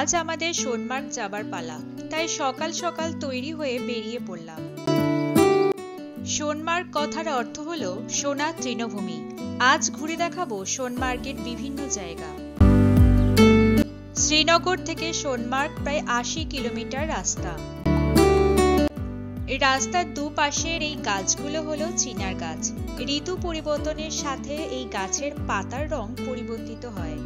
আজ আমাদের সোনমার্গ যাবার পালা, তাই সকাল সকাল তৈরি হয়ে বেরিয়ে পড়লাম। সোনমার্গ কথার অর্থ হলো সোনার তৃণভূমি। আজ ঘুরে দেখাবো সোনমার্গের বিভিন্ন জায়গা। শ্রীনগর থেকে সোনমার্গ প্রায় ৮০ কিলোমিটার রাস্তা। রাস্তার দুপাশের এই গাছগুলো হলো চিনার গাছ। ঋতু পরিবর্তনের সাথে এই গাছের পাতার রং পরিবর্তিত হয়।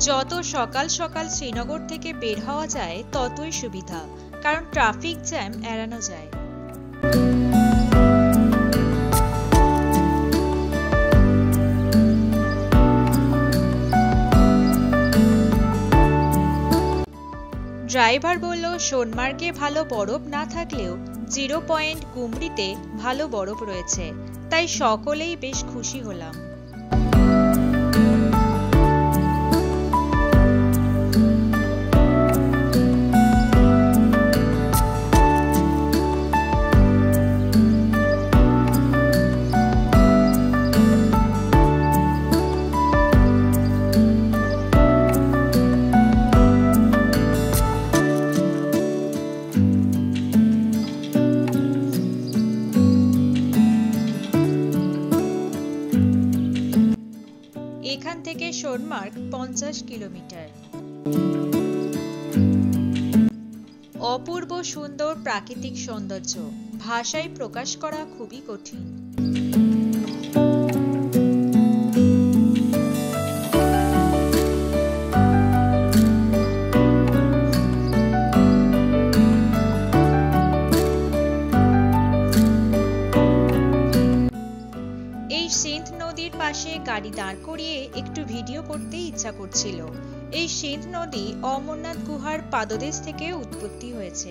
যত সকাল সকাল শ্রীনগর থেকে বের হওয়া যায় ততই সুবিধা, কারণ ট্রাফিক জ্যাম এড়ানো যায়। ড্রাইভার বলল সোনমার্গে ভালো বরফ না থাকলেও 0 পয়েন্ট গুমরিতে ভালো বরফ রয়েছে, তাই সকলেই বেশ খুশি হলাম। এখান থেকে সোনমার্গ 50 কিলোমিটার। অপূর্ব সুন্দর প্রাকৃতিক সৌন্দর্য ভাষায় প্রকাশ করা খুবই কঠিন। সিন্ধ নদীর পাশে গাড়ি দাঁড় করিয়ে একটু ভিডিও করতে ইচ্ছা করছিল। এই সিন্ধ নদী অমরনাথ গুহার পাদদেশ থেকে উৎপত্তি হয়েছে।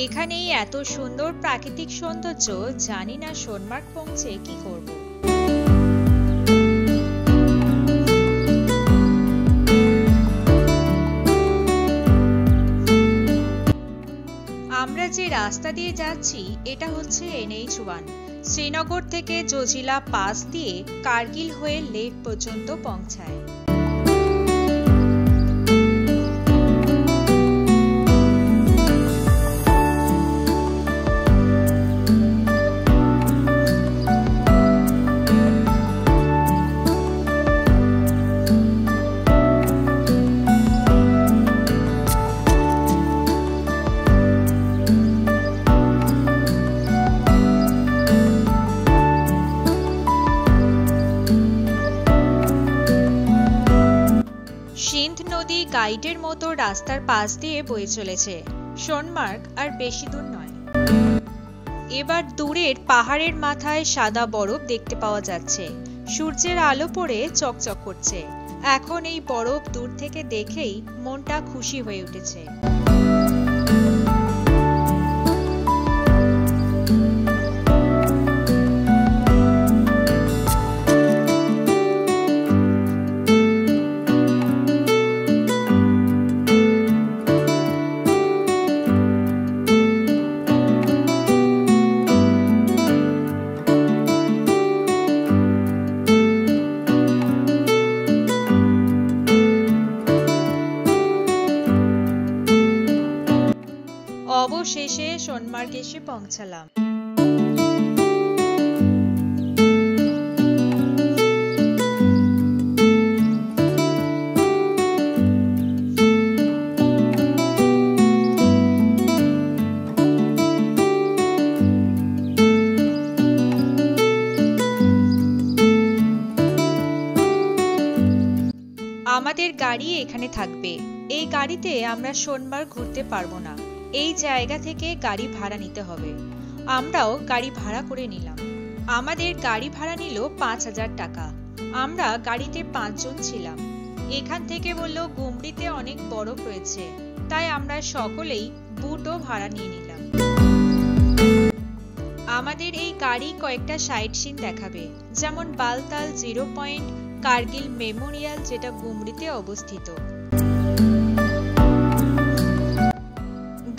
এখানেই এত সুন্দর প্রাকৃতিক সৌন্দর্য, জানি না সোনমার্গ পৌঁছে কি করব। আমরা যে রাস্তা দিয়ে যাচ্ছি এটা হচ্ছে NH1। শ্রীনগর থেকে জজিলা পাস দিয়ে কার্গিল হয়ে লেহ পর্যন্ত পৌঁছায়। সিন্ধ নদী গাইডের মতো রাস্তার পাশ দিয়ে বয়ে চলেছে। সোনমার্গ আর বেশি দূর নয়। এবার দূরের পাহাড়ের মাথায় সাদা বরফ দেখতে পাওয়া যাচ্ছে। সূর্যের আলো পড়ে চকচক করছে। এখন এই বরফ দূর থেকে দেখেই মনটা খুশি হয়ে উঠেছে। অবশেষে সোনমার্গ এসে পৌঁছালাম। আমাদের গাড়ি এখানে থাকবে। এই গাড়িতে আমরা সোনমার্গ ঘুরতে পারবো না। এই জায়গা থেকে গাড়ি ভাড়া নিতে হবে। আমরাও গাড়ি ভাড়া করে নিলাম। আমাদের গাড়ি ভাড়া নিল 5000 টাকা। আমরা গাড়িতে 5 জন ছিলাম। এখান থেকে বলল গুমরিতে অনেক বরফ রয়েছে, তাই আমরা সকলেই বুটও ভাড়া নিয়ে নিলাম। আমাদের এই গাড়ি কয়েকটা সাইট সিন দেখাবে, যেমন বালতাল 0 পয়েন্ট, কার্গিল মেমোরিয়াল যেটা গুমরিতে অবস্থিত।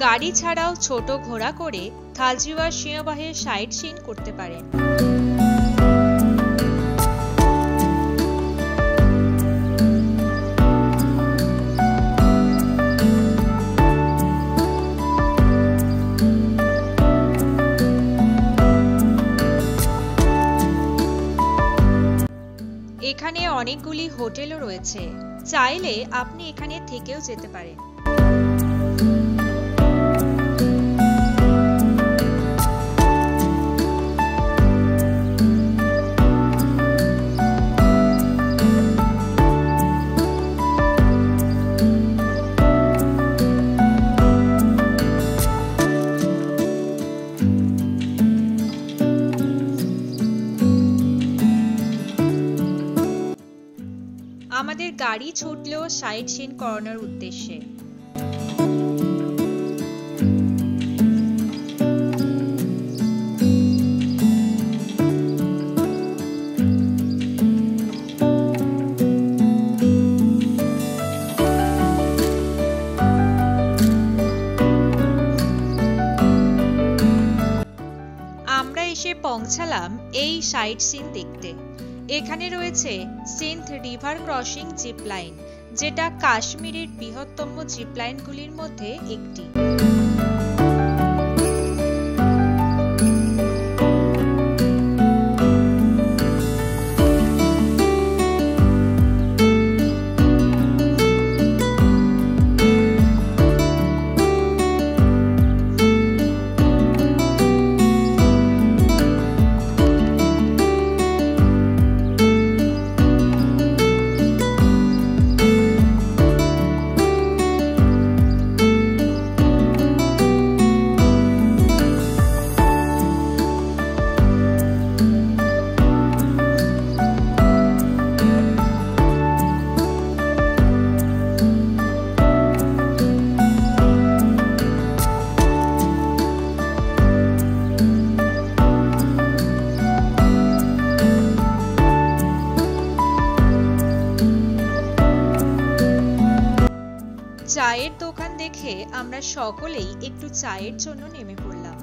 গাড়ি ছাড়াও ছোট ঘোড়া করে থালজিওয়ার সিংহবাহের সাইট সিন করতে পারেন। এখানে অনেকগুলি হোটেলও রয়েছে, চাইলে আপনি এখানে থেকেও যেতে পারেন। আমাদের গাড়ি ছুটলো সাইট সিন করানোর উদ্দেশ্যে। আমরা এসে পৌঁছালাম এই সাইট সিন দেখতে। এখানে রয়েছে Sindh river crossing zip line, যেটা কাশ্মীরের বৃহত্তম জিপ লাইনগুলির মধ্যে একটি। চায়ের দোকান দেখে আমরা সকলেই একটু চায়ের জন্য নেমে পড়লাম।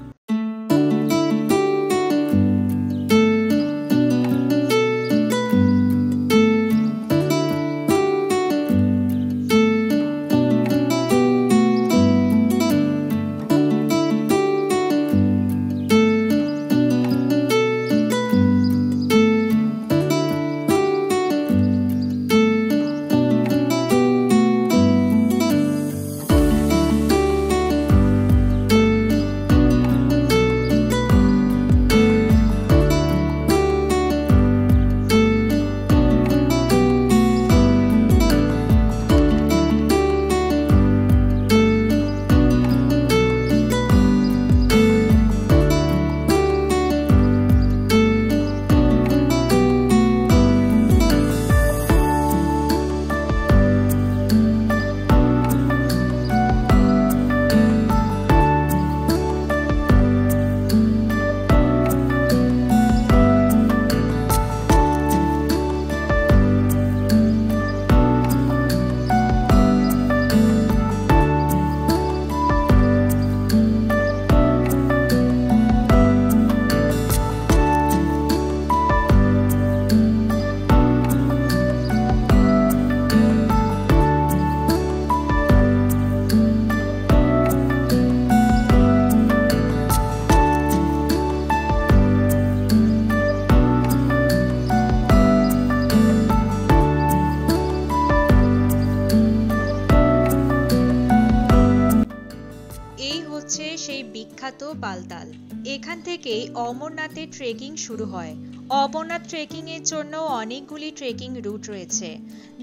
সেই বিখ্যাত বালতাল। এখান থেকেই অমরনাথের ট্রেকিং শুরু হয়। অমরনাথ ট্রেকিং এর জন্য অনেকগুলি ট্রেকিং রুট রয়েছে,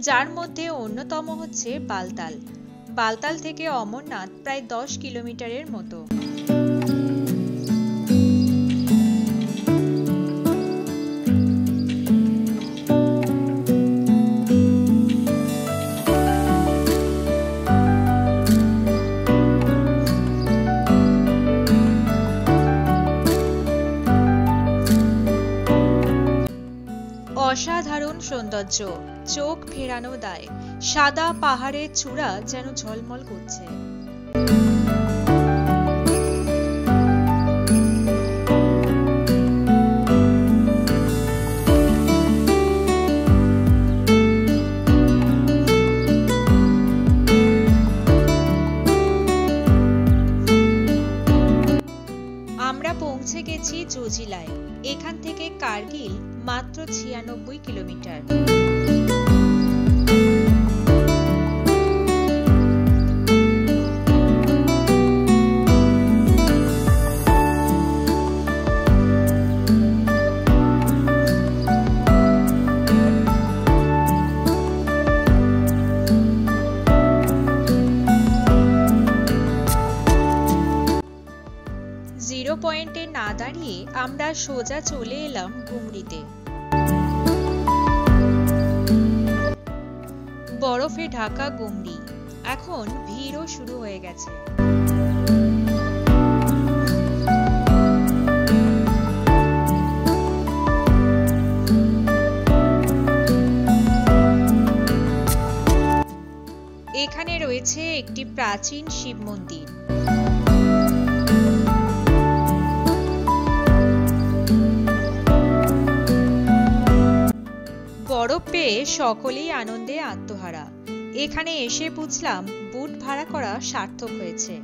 যার মধ্যে অন্যতম হচ্ছে বালতাল। বালতাল থেকে অমরনাথ প্রায় 10 কিলোমিটারের মতো। অসাধারণ সৌন্দর্য, চোখ ফেরানো দায়। সাদা পাহাড়ের চূড়া যেন ঝলমল করছে। পৌঁছে গেছি জোজিলায়। এখান থেকে কার্গিল মাত্র 96 কিলোমিটার। 0 পয়েন্টে না দাঁড়িয়ে আমরা সোজা চলে এলাম গুমরিতে। বরফে ঢাকা গুমরি, এখন ভিড়ও শুরু হয়ে গেছে। এখানে রয়েছে একটি প্রাচীন শিব মন্দির। বরফ পেয়ে সকলেই আনন্দে আত্মহারা। এখানে এসে বুঝলাম বুট ভাড়া করা সার্থক হয়েছে।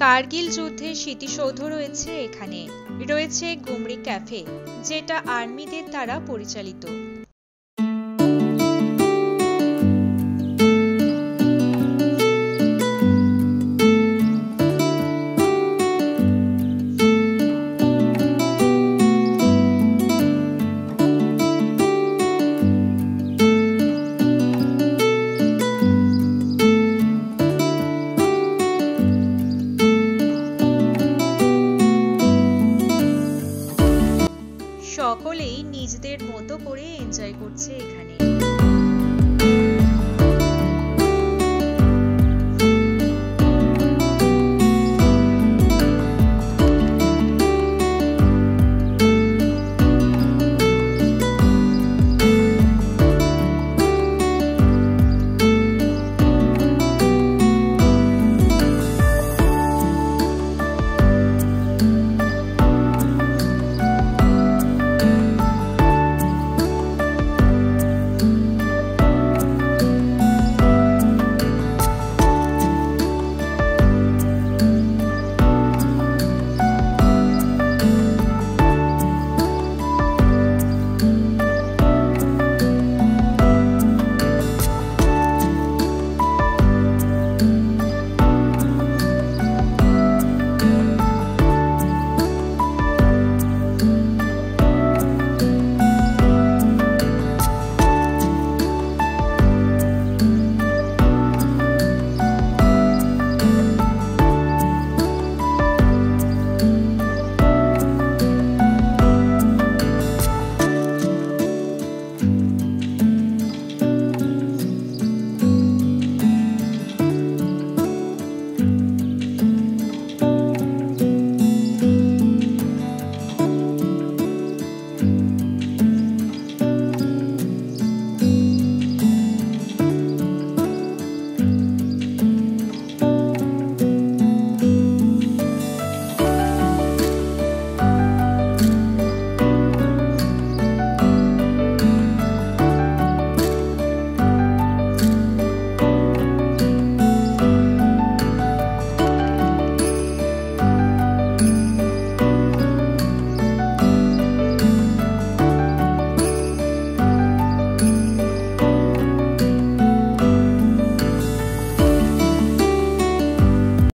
কার্গিল যুদ্ধের স্মৃতিসৌধ রয়েছে এখানে। রয়েছে গুমরি ক্যাফে, যেটা আর্মিদের দ্বারা পরিচালিত। সকলেই নিজেদের মতো করে এনজয় করছে এখানে।